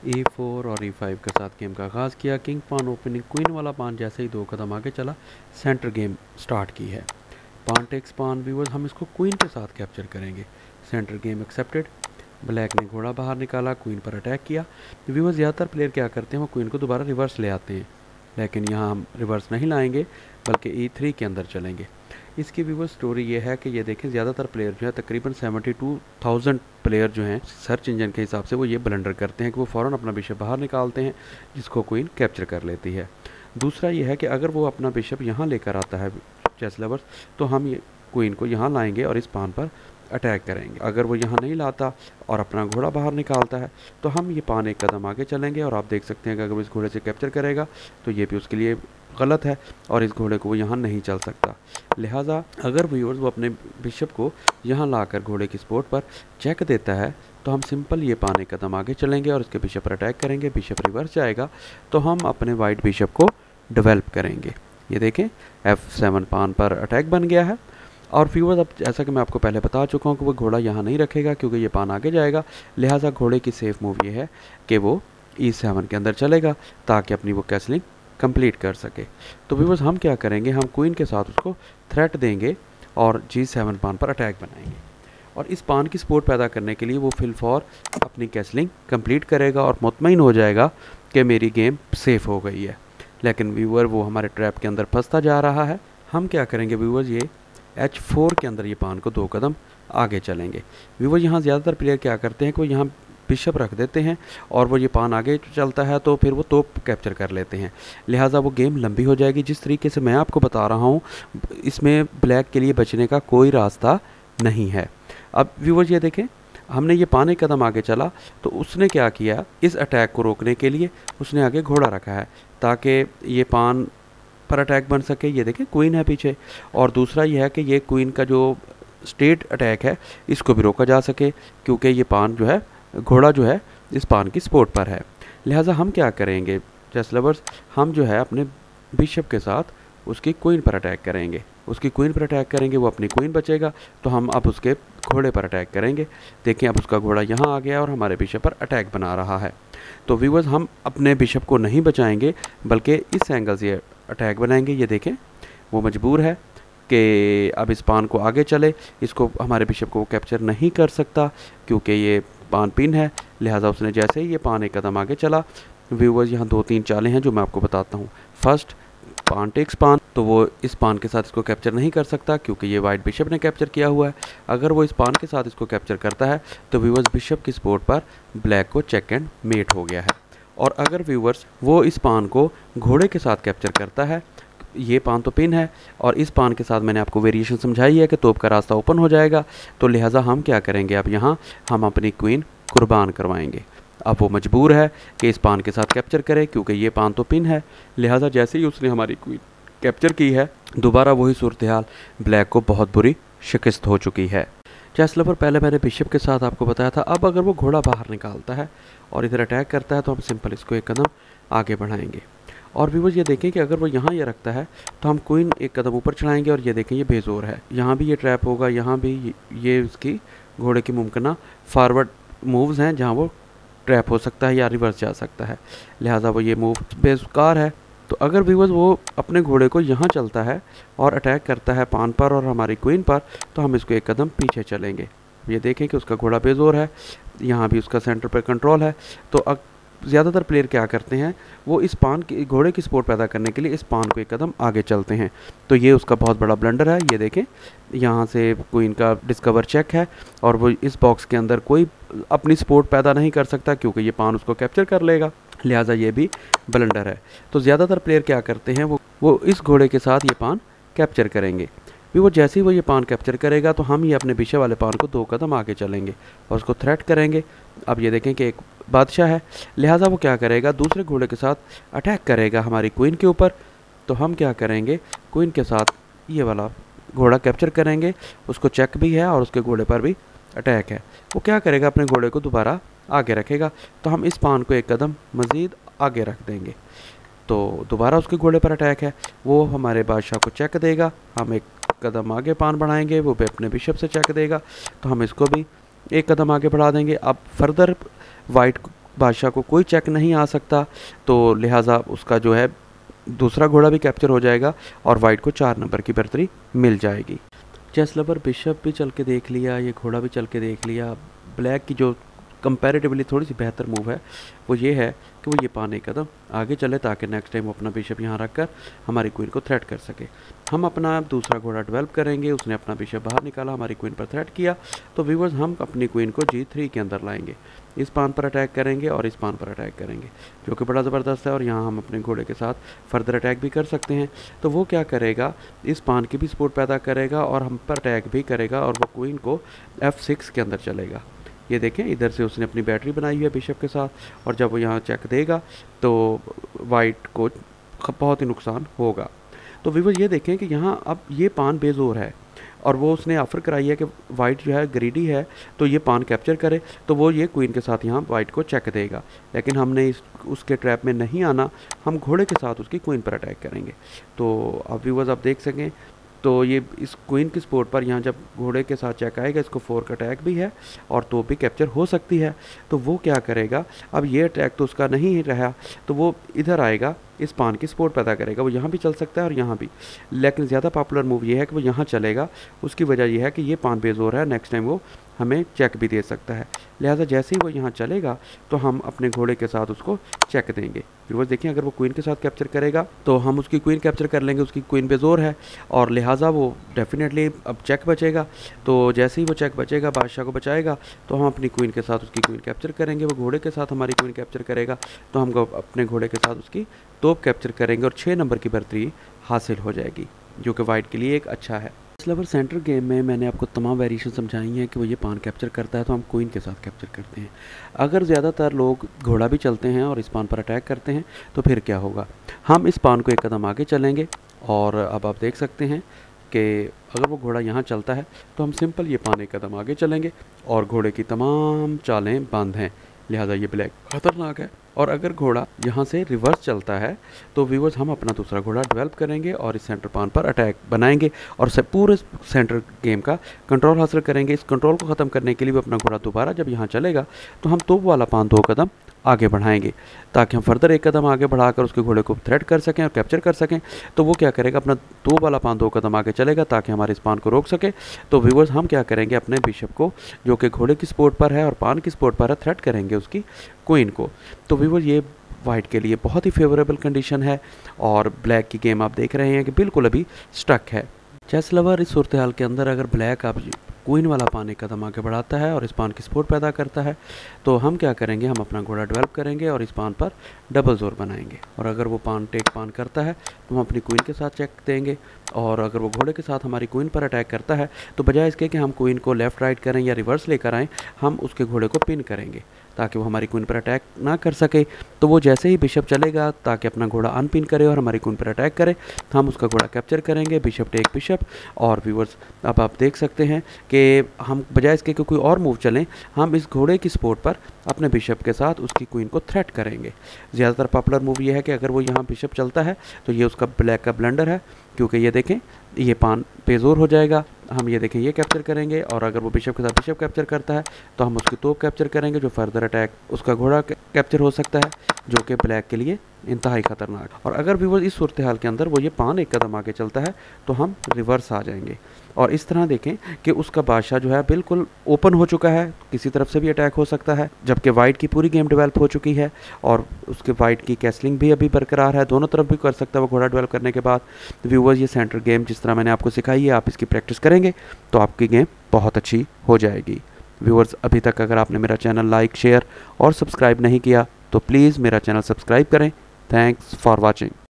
E4 और E5 के साथ गेम का आगाज़ किया। किंग पान ओपनिंग क्वीन वाला पान जैसे ही 2 कदम आगे चला, सेंटर गेम स्टार्ट की है। पान टेक्स पान व्यूवर्स, हम इसको क्वीन के साथ कैप्चर करेंगे। Centre game accepted. ब्लैक ने घोड़ा बाहर निकाला, क्वीन पर अटैक किया। व्यूवर्स, ज़्यादातर प्लेयर क्या करते हैं, वो क्वीन को दोबारा रिवर्स ले आते हैं, लेकिन यहाँ हम रिवर्स नहीं लाएंगे बल्कि E3 के अंदर चलेंगे। इसकी व्यूवर्स स्टोरी ये है कि ये देखें, ज़्यादातर प्लेयर जो है, तकरीबन 72,000 प्लेयर जो हैं सर्च इंजन के हिसाब से, वो ये ब्लंडर करते हैं कि वो फ़ौरन अपना बिशप बाहर निकालते हैं, जिसको क्वीन कैप्चर कर लेती है। दूसरा ये है कि अगर वो अपना बिशप यहाँ लेकर आता है चेस लवर्स, तो हम ये क्वीन को यहाँ लाएंगे और इस पान पर अटैक करेंगे। अगर वो यहाँ नहीं लाता और अपना घोड़ा बाहर निकालता है, तो हम ये पान एक कदम आगे चलेंगे और आप देख सकते हैं कि अगर वो इस घोड़े से कैप्चर करेगा तो ये भी उसके लिए गलत है और इस घोड़े को वो यहाँ नहीं चल सकता। लिहाजा अगर व्यूअर्स वो अपने बिशप को यहाँ लाकर घोड़े की स्पोर्ट पर चेक देता है, तो हम सिंपल ये पान एक कदम आगे चलेंगे और इसके बिशप पर अटैक करेंगे। बिशप रिवर्स जाएगा तो हम अपने वाइट बिशप को डेवलप करेंगे। ये देखें, F7 पान पर अटैक बन गया है। और व्यूअर्स, अब जैसा कि मैं आपको पहले बता चुका हूँ कि वो घोड़ा यहाँ नहीं रखेगा क्योंकि ये पान आगे जाएगा। लिहाजा घोड़े की सेफ मूव ये है कि वो E7 के अंदर चलेगा ताकि अपनी वो कैसलिंग कंप्लीट कर सके। तो व्यूअर्स, हम क्या करेंगे, हम क्वीन के साथ उसको थ्रेट देंगे और G7 पान पर अटैक बनाएंगे और इस पान की सपोर्ट पैदा करने के लिए वो फिल फॉर अपनी कैसलिंग कंप्लीट करेगा और मुतमईन हो जाएगा कि मेरी गेम सेफ हो गई है। लेकिन व्यूअर वो हमारे ट्रैप के अंदर फंसता जा रहा है। हम क्या करेंगे व्यूअर्स, ये H4 के अंदर ये पान को 2 कदम आगे चलेंगे। व्यूअर, यहाँ ज़्यादातर प्लेयर क्या करते हैं कि वो यहाँ बिशप रख देते हैं और वो ये पान आगे चलता है तो फिर वो तोप कैप्चर कर लेते हैं। लिहाजा वो गेम लंबी हो जाएगी। जिस तरीके से मैं आपको बता रहा हूँ, इसमें ब्लैक के लिए बचने का कोई रास्ता नहीं है। अब व्यूअर्स, ये देखें, हमने ये पान एक कदम आगे चला तो उसने क्या किया, इस अटैक को रोकने के लिए उसने आगे घोड़ा रखा है ताकि ये पान पर अटैक बन सके। ये देखें, क्वीन है पीछे। और दूसरा ये है कि ये क्वीन का जो स्टेट अटैक है इसको भी रोका जा सके क्योंकि ये पान जो है, घोड़ा जो है, इस पान की सपोर्ट पर है। लिहाजा हम क्या करेंगे चेस लवर्स, हम जो है अपने बिशप के साथ उसकी क्वीन पर अटैक करेंगे। उसकी क्वीन पर अटैक करेंगे, वो अपनी क्वीन बचेगा तो हम अब उसके घोड़े पर अटैक करेंगे। देखें, अब उसका घोड़ा यहाँ आ गया और हमारे बिशप पर अटैक बना रहा है। तो व्यूअर्स, हम अपने बिशप को नहीं बचाएंगे बल्कि इस एंगल से अटैक बनाएंगे। ये देखें, वो मजबूर है कि अब इस पान को आगे चले, इसको हमारे बिशप को वो कैप्चर नहीं कर सकता क्योंकि ये पान पिन है। लिहाजा उसने जैसे ही ये पान एक कदम आगे चला, व्यूअर्स, यहाँ 2-3 चालें हैं जो मैं आपको बताता हूँ। फर्स्ट, पान टेक्स पान, तो वो इस पान के साथ इसको कैप्चर नहीं कर सकता क्योंकि ये वाइट बिशप ने कैप्चर किया हुआ है। अगर वो इस पान के साथ इसको कैप्चर करता है तो व्यूअर्स, बिशप की सपोर्ट पर ब्लैक को चेक एंड मेट हो गया है। और अगर व्यूअर्स वो इस पान को घोड़े के साथ कैप्चर करता है, ये पान तो पिन है और इस पान के साथ मैंने आपको वेरिएशन समझाई है कि तोप का रास्ता ओपन हो जाएगा। तो लिहाजा हम क्या करेंगे, अब यहाँ हम अपनी क्वीन कुर्बान करवाएंगे। अब वो मजबूर है कि इस पान के साथ कैप्चर करे क्योंकि ये पान तो पिन है। लिहाजा जैसे ही उसने हमारी क्वीन कैप्चर की है, दोबारा वही सूरत हाल, ब्लैक को बहुत बुरी शिकस्त हो चुकी है। चेस लवर, पहले मैंने बिशप के साथ आपको बताया था। अब अगर वो घोड़ा बाहर निकालता है और इधर अटैक करता है तो हम सिंपल इसको एक कदम आगे बढ़ाएंगे। और व्यूअर्स, ये देखें कि अगर वो यहाँ ये रखता है तो हम क्वीन एक कदम ऊपर चढ़ाएंगे और ये देखें, ये बेजोर है। यहाँ भी ये ट्रैप होगा, यहाँ भी ये उसकी घोड़े की मुमकिन फॉरवर्ड मूव्स हैं जहाँ वो ट्रैप हो सकता है या रिवर्स जा सकता है। लिहाजा वो ये मूव बेकार है। तो अगर व्यूअर्स वो अपने घोड़े को यहाँ चलता है और अटैक करता है पान पर और हमारी क्वीन पर, तो हम इसको एक कदम पीछे चलेंगे। ये देखें कि उसका घोड़ा बेजोर है, यहाँ भी उसका सेंटर पर कंट्रोल है। तो ज़्यादातर प्लेयर क्या करते हैं, वो इस पान की घोड़े की सपोर्ट पैदा करने के लिए इस पान को एक कदम आगे चलते हैं। तो ये उसका बहुत बड़ा ब्लंडर है। ये देखें, यहाँ से क्वीन का डिस्कवर चेक है और वो इस बॉक्स के अंदर कोई अपनी सपोर्ट पैदा नहीं कर सकता क्योंकि ये पान उसको कैप्चर कर लेगा। लिहाजा ये भी ब्लंडर है। तो ज़्यादातर प्लेयर क्या करते हैं, वो इस घोड़े के साथ ये पान कैप्चर करेंगे। भी वो जैसे ही वो ये पान कैप्चर करेगा तो हम ये अपने बिशप वाले पान को 2 कदम आगे चलेंगे और उसको थ्रेट करेंगे। अब ये देखें कि एक बादशाह है, लिहाजा वो क्या करेगा, दूसरे घोड़े के साथ अटैक करेगा हमारी क्वीन के ऊपर। तो हम क्या करेंगे, क्वीन के साथ ये वाला घोड़ा कैप्चर करेंगे। उसको चेक भी है और उसके घोड़े पर भी अटैक है। वो क्या करेगा, अपने घोड़े को दोबारा आगे रखेगा। तो हम इस पान को एक कदम मज़ीद आगे रख देंगे तो दोबारा उसके घोड़े पर अटैक है। वो हमारे बादशाह को चेक देगा। हम एक कदम आगे पान बढ़ाएंगे, वो भी अपने बिशप से चेक देगा तो हम इसको भी एक कदम आगे बढ़ा देंगे। अब फर्दर वाइट बादशाह को कोई चेक नहीं आ सकता, तो लिहाजा उसका जो है दूसरा घोड़ा भी कैप्चर हो जाएगा और वाइट को 4 नंबर की बर्तरी मिल जाएगी। चेस लवर बिशप भी चल के देख लिया, ये घोड़ा भी चल के देख लिया। ब्लैक की जो कंपैरेटिवली थोड़ी सी बेहतर मूव है वो ये है कि वो ये पान एक कदम आगे चले ताकि नेक्स्ट टाइम वो अपना बिशप यहाँ रख कर हमारी क्वीन को थ्रेट कर सके। हम अपना दूसरा घोड़ा डेवलप करेंगे, उसने अपना बिशप बाहर निकाला, हमारी क्वीन पर थ्रेट किया, तो व्यूअर्स हम अपनी क्वीन को G3 के अंदर लाएंगे, इस पान पर अटैक करेंगे और इस पान पर अटैक करेंगे, जो कि बड़ा ज़बरदस्त है। और यहाँ हम अपने घोड़े के साथ फर्दर अटैक भी कर सकते हैं। तो वो क्या करेगा, इस पान की भी सपोर्ट पैदा करेगा और हम पर अटैक भी करेगा और वो क्वीन को F6 के अंदर चलेगा। ये देखें, इधर से उसने अपनी बैटरी बनाई हुई है बिशप के साथ, और जब वो यहाँ चेक देगा तो वाइट को बहुत ही नुकसान होगा। तो व्यूअर्स ये देखें कि यहाँ अब ये पान बेजोर है और वो उसने ऑफ़र कराई है कि वाइट जो है ग्रीडी है तो ये पान कैप्चर करे, तो वो ये क्वीन के साथ यहाँ वाइट को चेक देगा। लेकिन हमने उसके ट्रैप में नहीं आना, हम घोड़े के साथ उसकी क्वीन पर अटैक करेंगे। तो अब व्यूअर्स आप देख सकें तो ये इस क्वीन की सपोर्ट पर यहाँ जब घोड़े के साथ चेक आएगा, इसको 4 का अटैक भी है और तो भी कैप्चर हो सकती है। तो वो क्या करेगा, अब ये अटैक तो उसका नहीं रहा, तो वो इधर आएगा, इस पान की सपोर्ट पैदा करेगा। वो यहाँ भी चल सकता है और यहाँ भी, लेकिन ज़्यादा पॉपुलर मूव ये है कि वो यहाँ चलेगा। उसकी वजह यह है कि ये पान बेजोर है, नेक्स्ट टाइम वो हमें चेक भी दे सकता है। लिहाजा जैसे ही वो यहाँ चलेगा तो हम अपने घोड़े के साथ उसको चेक देंगे। व्यूअर्स देखिए, अगर वो क्वीन के साथ कैप्चर करेगा तो हम उसकी क्वीन कैप्चर कर लेंगे, उसकी क्वीन बेजोर है और लिहाजा वो डेफिनेटली अब चेक बचेगा। तो जैसे ही वो चेक बचेगा, बादशाह को बचाएगा, तो हम अपनी क्वीन के साथ उसकी क्वीन कैप्चर करेंगे। वो घोड़े के साथ हमारी क्वीन कैप्चर करेगा तो हम अपने घोड़े के साथ उसकी तोप कैप्चर करेंगे और 6 नंबर की बर्तरी हासिल हो जाएगी, जो कि वाइट के लिए एक अच्छा है। चेस लवर सेंटर गेम में मैंने आपको तमाम वेरिएशन समझाई हैं कि वो ये पान कैप्चर करता है तो हम क्वीन के साथ कैप्चर करते हैं। अगर ज़्यादातर लोग घोड़ा भी चलते हैं और इस पान पर अटैक करते हैं तो फिर क्या होगा, हम इस पान को एक कदम आगे चलेंगे और अब आप देख सकते हैं कि अगर वो घोड़ा यहाँ चलता है तो हम सिंपल ये पान एक कदम आगे चलेंगे और घोड़े की तमाम चालें बंद हैं, लिहाजा ये ब्लैक खतरनाक है। और अगर घोड़ा यहाँ से रिवर्स चलता है तो व्यूअर्स हम अपना दूसरा घोड़ा डेवलप करेंगे और इस सेंटर पान पर अटैक बनाएंगे और पूरे सेंटर गेम का कंट्रोल हासिल करेंगे। इस कंट्रोल को ख़त्म करने के लिए भी अपना घोड़ा दोबारा जब यहाँ चलेगा तो हम तोप वाला पान 2 कदम आगे बढ़ाएंगे ताकि हम फर्दर 1 कदम आगे बढ़ाकर उसके घोड़े को थ्रेट कर सकें और कैप्चर कर सकें। तो वो क्या करेगा, अपना तोप वाला पान 2 कदम आगे चलेगा ताकि हमारे इस पान को रोक सके। तो व्यूअर्स हम क्या करेंगे, अपने बिशप को जो कि घोड़े की सपोर्ट पर है और पान की सपोर्ट पर है, थ्रेट करेंगे उसकी क्वीन को। तो व्यूअर्स ये वाइट के लिए बहुत ही फेवरेबल कंडीशन है और ब्लैक की गेम आप देख रहे हैं कि बिल्कुल अभी स्टक है। चेस लवर इस सूरत हाल के अंदर अगर ब्लैक आप क्वीन वाला पान 1 कदम आगे बढ़ाता है और इस पान की सपोर्ट पैदा करता है तो हम क्या करेंगे, हम अपना घोड़ा डेवलप करेंगे और इस पान पर डबल जोर बनाएंगे। और अगर वो पान टेक पान करता है तो हम अपनी क्वीन के साथ चेक देंगे और अगर वो घोड़े के साथ हमारी क्वीन पर अटैक करता है तो बजाय इसके कि हम क्वीन को लेफ़्ट राइट करें या रिवर्स लेकर आएँ, हम उसके घोड़े को पिन करेंगे ताकि वो हमारी क्वीन पर अटैक ना कर सके। तो वो जैसे ही बिशप चलेगा ताकि अपना घोड़ा अनपिन करे और हमारी क्वीन पर अटैक करे, हम उसका घोड़ा कैप्चर करेंगे, बिशप टेक बिशप। और व्यूअर्स अब आप देख सकते हैं कि हम बजाय इसके कि कोई और मूव चलें, हम इस घोड़े की सपोर्ट पर अपने बिशप के साथ उसकी क्वीन को थ्रेट करेंगे। ज़्यादातर पॉपुलर मूव ये है कि अगर वो यहाँ बिशप चलता है तो ये उसका ब्लैक का ब्लंडर है, क्योंकि ये देखें ये पान बेजोर हो जाएगा। हम ये देखें ये कैप्चर करेंगे और अगर वो बिशप के साथ बिशप कैप्चर करता है तो हम उसकी तोप कैप्चर करेंगे, जो फर्दर अटैक उसका घोड़ा कैप्चर हो सकता है, जो कि ब्लैक के लिए इंतहाई ख़तरनाक। और अगर भी वो इस सूरत हाल के अंदर वो ये पान 1 कदम आगे चलता है तो हम रिवर्स आ जाएंगे। और इस तरह देखें कि उसका बादशाह जो है बिल्कुल ओपन हो चुका है, किसी तरफ से भी अटैक हो सकता है, जबकि वाइट की पूरी गेम डेवलप हो चुकी है और उसके वाइट की कैसलिंग भी अभी बरकरार है, दोनों तरफ भी कर सकता है वो घोड़ा डेवलप करने के बाद। व्यूअर्स ये सेंटर गेम जिस तरह मैंने आपको सिखाई है, आप इसकी प्रैक्टिस करेंगे तो आपकी गेम बहुत अच्छी हो जाएगी। व्यूअर्स अभी तक अगर आपने मेरा चैनल लाइक शेयर और सब्सक्राइब नहीं किया तो प्लीज़ मेरा चैनल सब्सक्राइब करें। Thanks for watching.